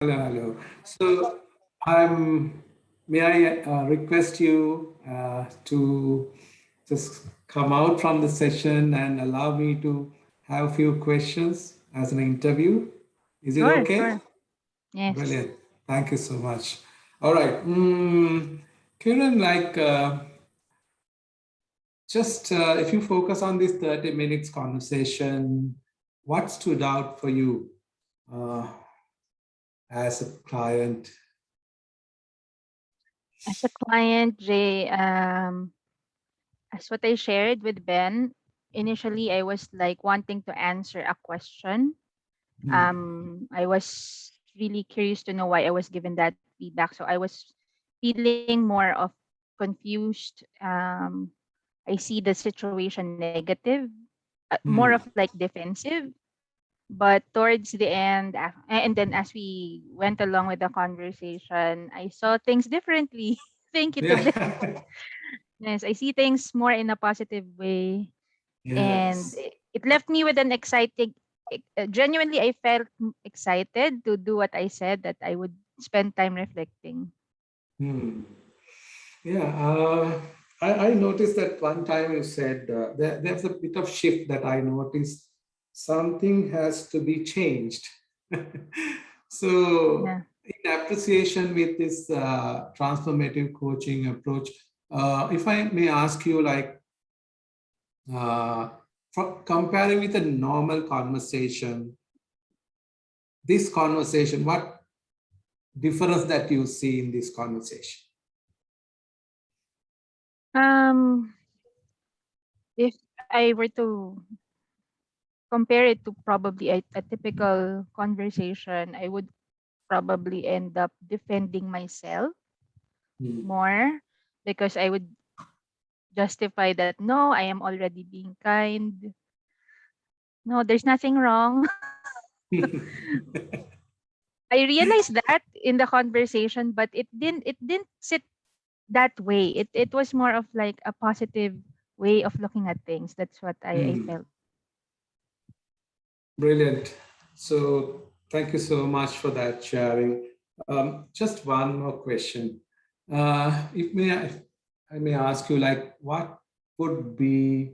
Hello, hello. So, I'm. May I request you to just come out from the session and allow me to have a few questions as an interview? Is it Sure, okay? sure. Yes. Brilliant. Thank you so much. All right. Kiran, just if you focus on this 30 minutes conversation, what stood out for you uh, as a client? As a client, Jay, as what I shared with Ben, initially I was like wanting to answer a question. Hmm. I was really curious to know why I was given that feedback. So I was feeling more of confused. I see the situation negative, more of Hmm. like defensive. But towards the end, and then as we went along with the conversation, I saw things differently. Thank you to Ben. Yeah. Yes, I see things more in a positive way, and Yes. it left me with an exciting. Genuinely, I felt excited to do what I said that I would spend time reflecting. Hmm. Yeah. I noticed that one time you said there's a bit of shift that I noticed. Something has to be changed. So, Yeah. in appreciation with this transformative coaching approach, if I may ask you, uh, comparing with a normal conversation, this conversation, what difference that you see in this conversation? Um, if I were to compare it to probably a typical conversation, I would probably end up defending myself Hmm. more because I would justify that no, I am already being kind. No, there's nothing wrong. I realized that in the conversation, but it didn't sit that way. It was more of like a positive way of looking at things. That's what I Hmm. felt. Brilliant. So thank you so much for that sharing. Just one more question. If I may ask you, what would be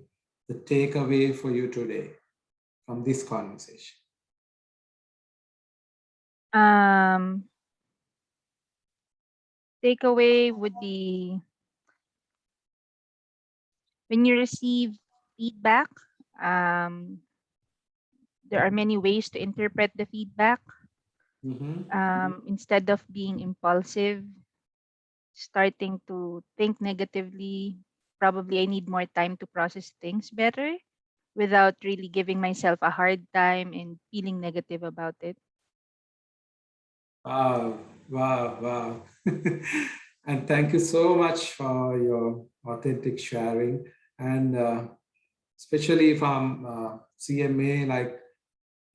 the takeaway for you today from this conversation? Um, Takeaway would be when you receive feedback, um, there are many ways to interpret the feedback. Mhm. Instead of being impulsive, starting to think negatively, probably I need more time to process things better without really giving myself a hard time and feeling negative about it. Wow, wow, wow. And thank you so much for your authentic sharing. And especially from CMA,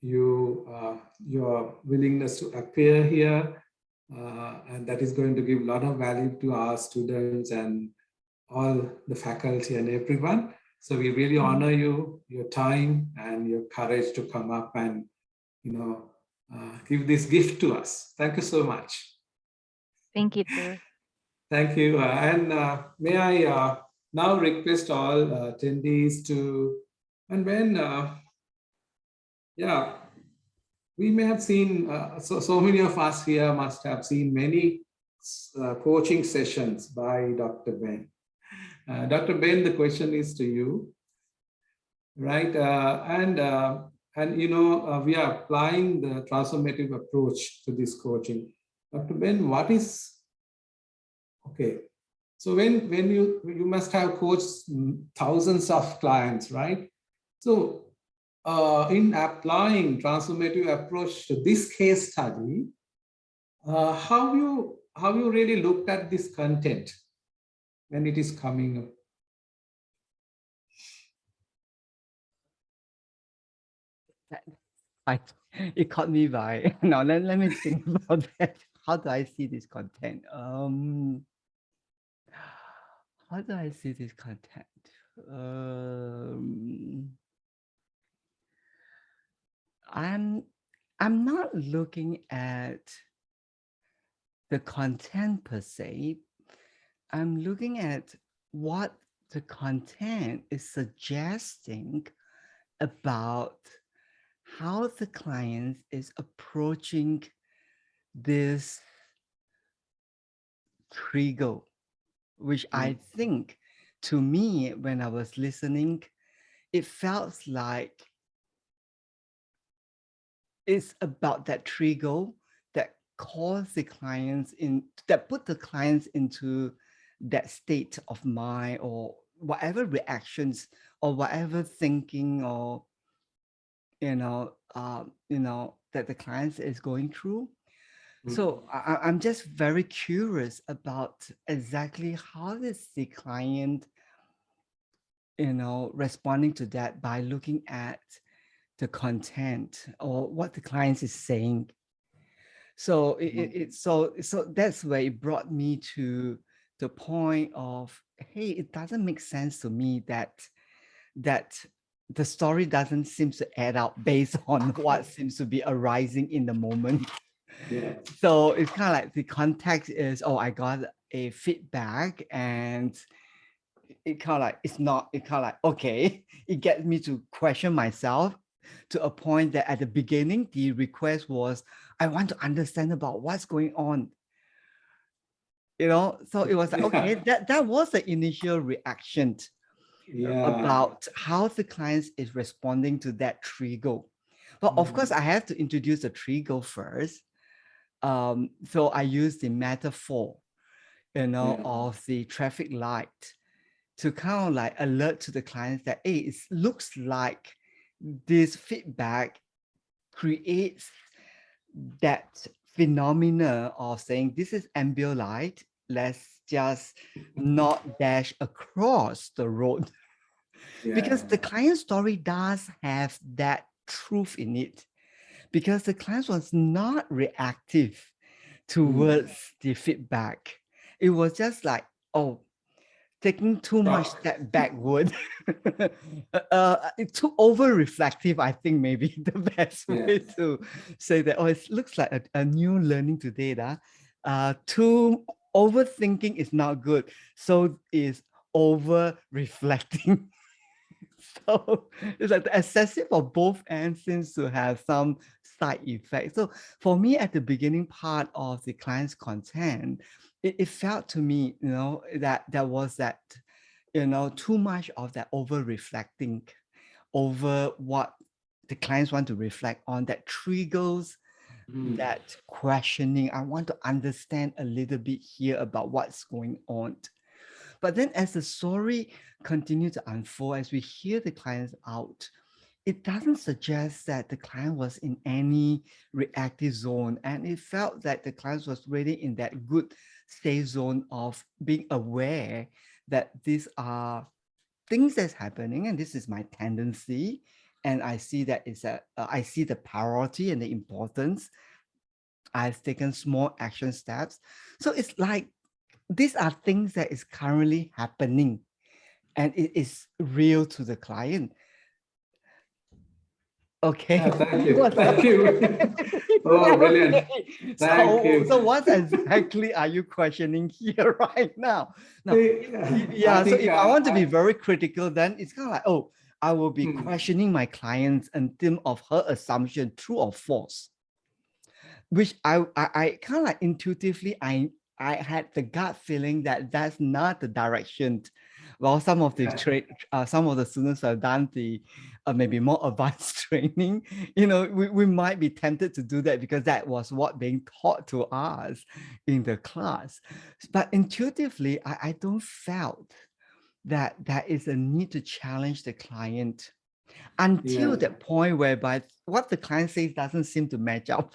your willingness to appear here, and that is going to give a lot of value to our students and all the faculty and everyone. So we really Mhm. honor you, your time, and your courage to come up and you know give this gift to us. Thank you so much. Thank you too. Thank you. And may I now request all attendees to, and when, yeah, we may have seen, so many of us here must have seen many coaching sessions by Dr. Ben. Dr. Ben, the question is to you, right? And we are applying the transformative approach to this coaching. Dr. Ben, what is okay? So when you must have coached thousands of clients, right? So in applying transformative approach to this case study, how you really looked at this content when it is coming up? I, it caught me by now. Let me think about that. How do I see this content? How do I see this content? Um, I'm I'm not looking at the content per se. I'm looking at what the content is suggesting about how the client is approaching this trigger, which I think to me, when I was listening, it felt like it's about that trigger that caused the clients in, that put the clients into that state of mind, or whatever reactions or whatever thinking, or that the clients is going through. So I'm just very curious about exactly how is the client, responding to that by looking at the content or what the client is saying. So so that's where it brought me to the point of, hey, it doesn't make sense to me that the story doesn't seem to add up based on what seems to be arising in the moment. Yeah. So it's kind of like the context is, oh, I got a feedback, and it kind of like, it's not, it kind of like, okay, it gets me to question myself to a point that at the beginning, the request was, I want to understand about what's going on. So it was like, okay, that was the initial reaction Yeah. about how the client is responding to that trigger. But of course, I have to introduce the trigger first. So I use the metaphor, of the traffic light to kind of like alert to the clients that, hey, it looks like this feedback creates that phenomena of saying this is ambient light, let's just not dash across the road. Because the client story does have that truth in it, because the client was not reactive towards the feedback. It was just like, oh, taking too much step backward. It too over reflective, I think, maybe the best way to say that. Oh, it looks like a new learning today. Too overthinking is not good. So is over reflecting. So it's like the excessive of both ends seems to have some side effects. So for me, at the beginning part of the client's content, it felt to me, that there was that, too much of that over reflecting over what the clients want to reflect on, that triggers that questioning. I want to understand a little bit here about what's going on. But then as the story continued to unfold, as we hear the clients out, it doesn't suggest that the client was in any reactive zone. And it felt that the client was really in that good safe zone of being aware that these are things that's happening and this is my tendency. And I see that I see the priority and the importance. I've taken small action steps. So it's like, these are things that is currently happening and it is real to the client. Okay. Thank you. Thank you. Oh, brilliant. Thank you. So what exactly are you questioning here right now? Now, I so think, if I want to be very critical, then it's kind of like, oh, I will be questioning my clients and terms of her assumption, true or false, which I kind of like intuitively, I had the gut feeling that that's not the direction. Well, some of the some of the students have done the maybe more advanced training. We might be tempted to do that because that was what being taught to us in the class. But intuitively, I don't felt that there is a need to challenge the client until that point whereby what the client says doesn't seem to match up.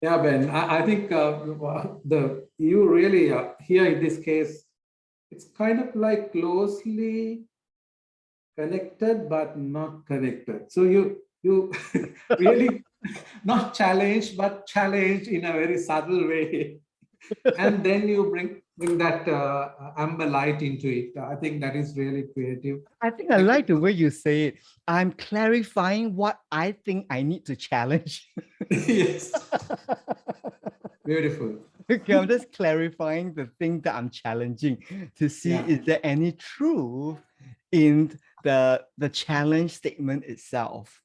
Yeah, Ben, I think you really here in this case, it's kind of like closely connected but not connected. So you really not challenged but challenged in a very subtle way, and then you bring that amber light into it. I think that is really creative. I think I like the way you say it. I'm clarifying what I think I need to challenge. Yes, beautiful. Okay, I'm just clarifying the thing that I'm challenging to see Yeah. is there any truth in the challenge statement itself.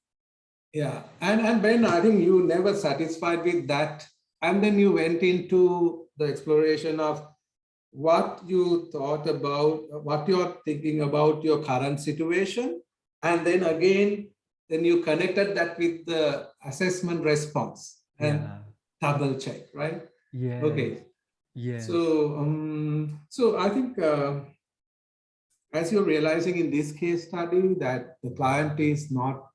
Yeah, and Ben, I think you never satisfied with that, and then you went into the exploration of what you thought about, what you're thinking about your current situation, and then again, then you connected that with the assessment response and Yeah. double check, right? Yes. Okay, Yes. so I think as you're realizing in this case study that the client is not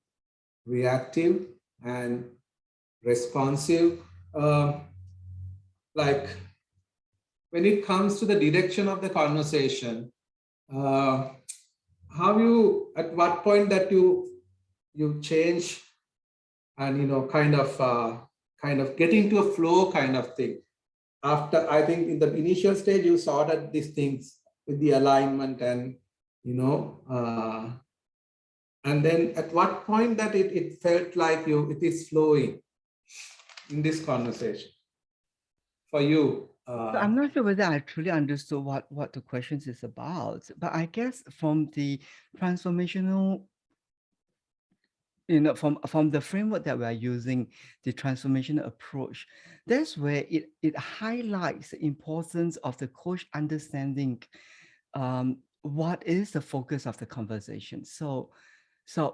reactive and responsive. Uh, like when it comes to the direction of the conversation, uh, how you at what point that you change and kind of get into a flow kind of thing. After I think in the initial stage you sorted these things with the alignment and you know uh, and then at what point that it felt like it is flowing in this conversation for you. So I'm not sure whether I truly understood what the questions is about, but I guess from the transformational, from the framework that we are using, the transformational approach, that's where it highlights the importance of the coach understanding what is the focus of the conversation. So,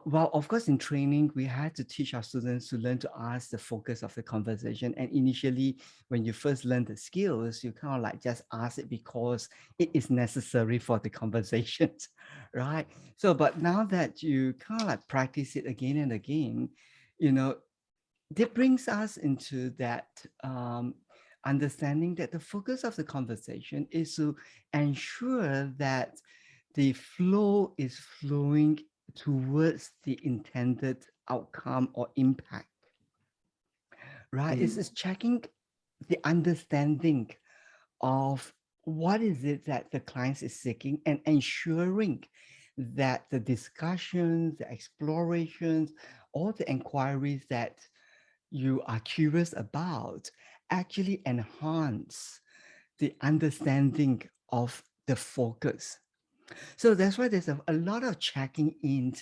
well, of course, in training, we had to teach our students to learn to ask the focus of the conversation. And initially, when you first learn the skills, you kind of like just ask it because it is necessary for the conversations, right? So, but now that you kind of like practice it again and again, you know, that brings us into that understanding that the focus of the conversation is to ensure that the flow is flowing towards the intended outcome or impact, right? It's checking the understanding of what is it that the client is seeking and ensuring that the discussions, the explorations, all the inquiries that you are curious about actually enhance the understanding of the focus. So that's why there's a lot of checking in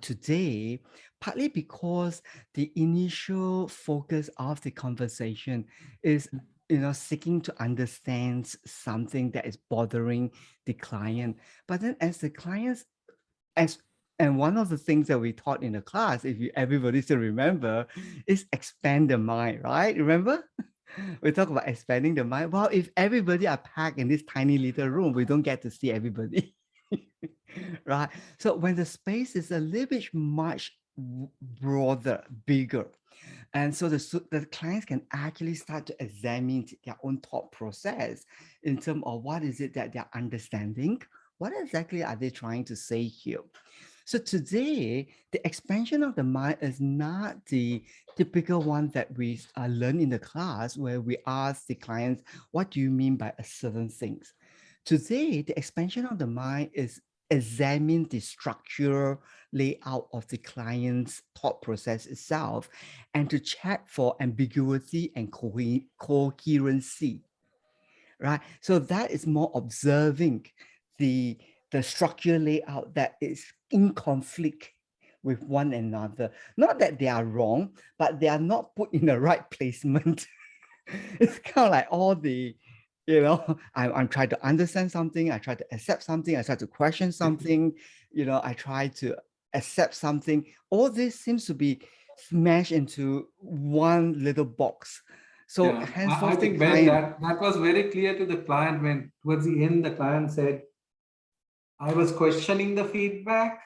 today, partly because the initial focus of the conversation is seeking to understand something that is bothering the client. But then as the clients as and one of the things that we taught in the class, if you everybody still remember, is expand the mind, right? Remember? We talk about expanding the mind. Well, if everybody are packed in this tiny little room, we don't get to see everybody. Right? So when the space is a little bit much broader, bigger, and so the clients can actually start to examine their own thought process in terms of what is it that they're understanding, what exactly are they trying to say here. So today, the expansion of the mind is not the typical one that we learn in the class where we ask the clients, what do you mean by a certain things? Today, the expansion of the mind is examine the structure layout of the client's thought process itself and to check for ambiguity and coherency, right? So that is more observing the structure layout that is in conflict with one another. Not that they are wrong, but they are not put in the right placement. It's kind of like all the, I'm trying to understand something, I try to accept something, I try to question something, I try to accept something. All this seems to be smashed into one little box. So Yeah, I henceforth, the think Ben, client, that was very clear to the client when towards the end the client said, I was questioning the feedback,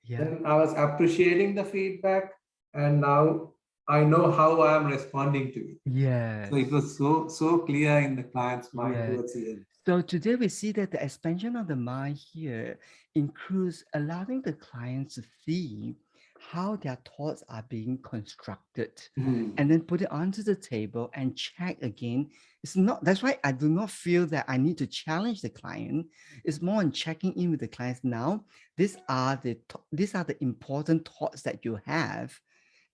yeah, then I was appreciating the feedback, and now I know how I am responding to it. So yes, it was so clear in the client's mind yes. towards the end. So today we see that the expansion of the mind here includes allowing the clients to see how their thoughts are being constructed Mhm. and then put it onto the table and check again. It's not, that's why I do not feel that I need to challenge the client. It's more on checking in with the clients now. These are the important thoughts that you have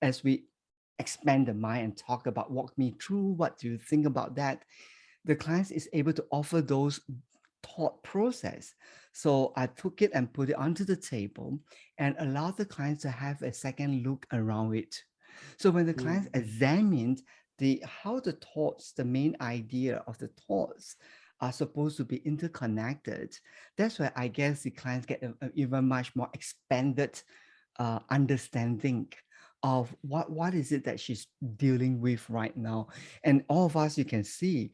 as we expand the mind and talk about, walk me through, what do you think about that? The client is able to offer those thought process. So I took it and put it onto the table and allowed the clients to have a second look around it. So when the clients examined how the thoughts, the main idea of the thoughts are supposed to be interconnected, that's where I guess the clients get a even much more expanded understanding of what is it that she's dealing with right now. And all of us, you can see,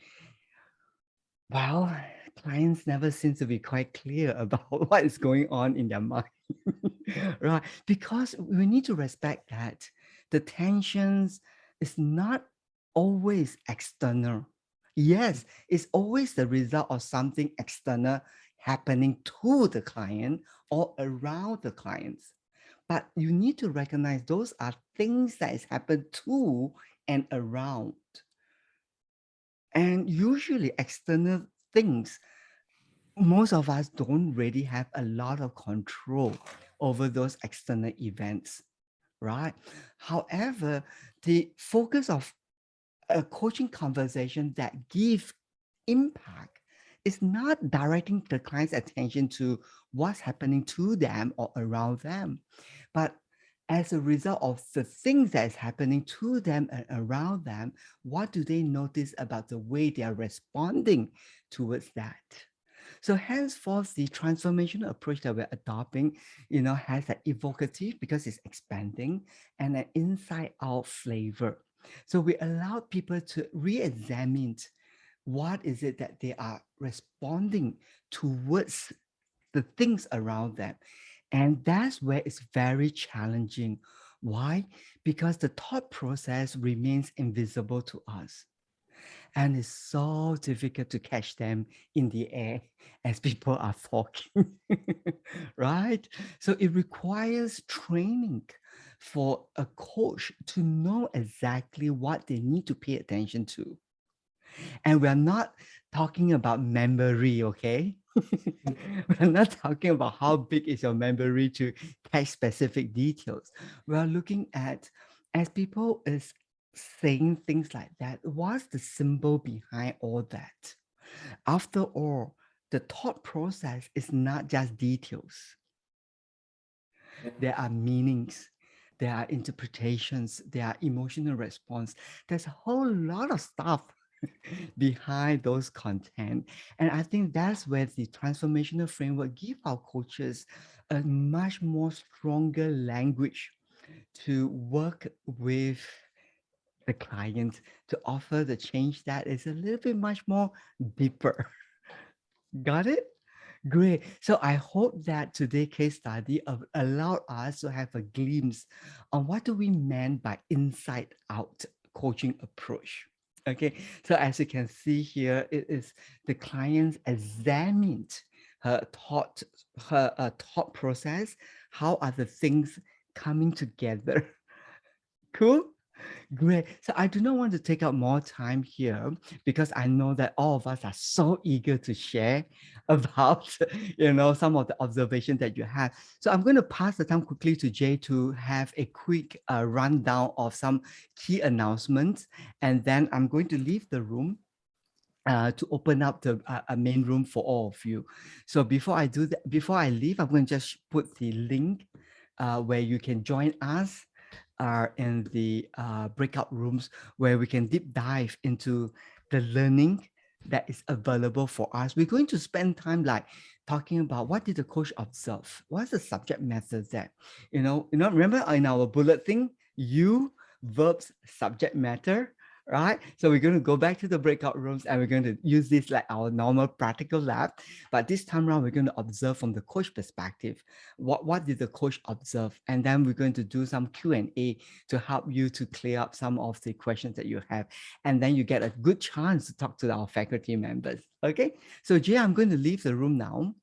well, clients never seem to be quite clear about what is going on in their mind, right? Because we need to respect that the tensions is not always external. Yes, it's always the result of something external happening to the client or around the clients. But you need to recognize those are things that is happened to and around. And usually external things, most of us don't really have a lot of control over those external events, right? However, the focus of a coaching conversation that gives impact is not directing the client's attention to what's happening to them or around them, but as a result of the things that is happening to them and around them, what do they notice about the way they are responding towards that? So henceforth, the transformational approach that we're adopting, has an evocative because it's expanding and an inside-out flavor. So we allow people to re-examine what is it that they are responding towards the things around them. And that's where it's very challenging. Why? Because the thought process remains invisible to us. And it's so difficult to catch them in the air as people are talking, right? So it requires training for a coach to know exactly what they need to pay attention to. And we're not talking about memory, okay? We're not talking about how big is your memory to catch specific details. We're looking at, as people is saying things like that, what's the symbol behind all that? After all, the thought process is not just details. There are meanings, there are interpretations, there are emotional response. There's a whole lot of stuff behind those content. And I think that's where the transformational framework give our coaches a much more stronger language to work with the client to offer the change that is a little bit much more deeper. Got it? Great. So I hope that today's case study allowed us to have a glimpse on what do we mean by inside out coaching approach. Okay, so as you can see here, it is the client examined her thought process. How are the things coming together? Cool. Great. So I do not want to take up more time here because I know that all of us are so eager to share about, some of the observations that you have. So I'm going to pass the time quickly to Jay to have a quick rundown of some key announcements, and then I'm going to leave the room to open up the main room for all of you. So before I do that, before I leave, I'm going to just put the link where you can join us in the breakout rooms where we can deep dive into the learning that is available for us. We're going to spend time like talking about what did the coach observe? What's the subject matter that, remember in our bullet thing, you, verbs, subject matter, right? So we're going to go back to the breakout rooms and we're going to use this like our normal practical lab. But this time around, we're going to observe from the coach perspective. What did the coach observe? And then we're going to do some Q&A to help you to clear up some of the questions that you have. And then you get a good chance to talk to our faculty members. Okay, so Jay, I'm going to leave the room now.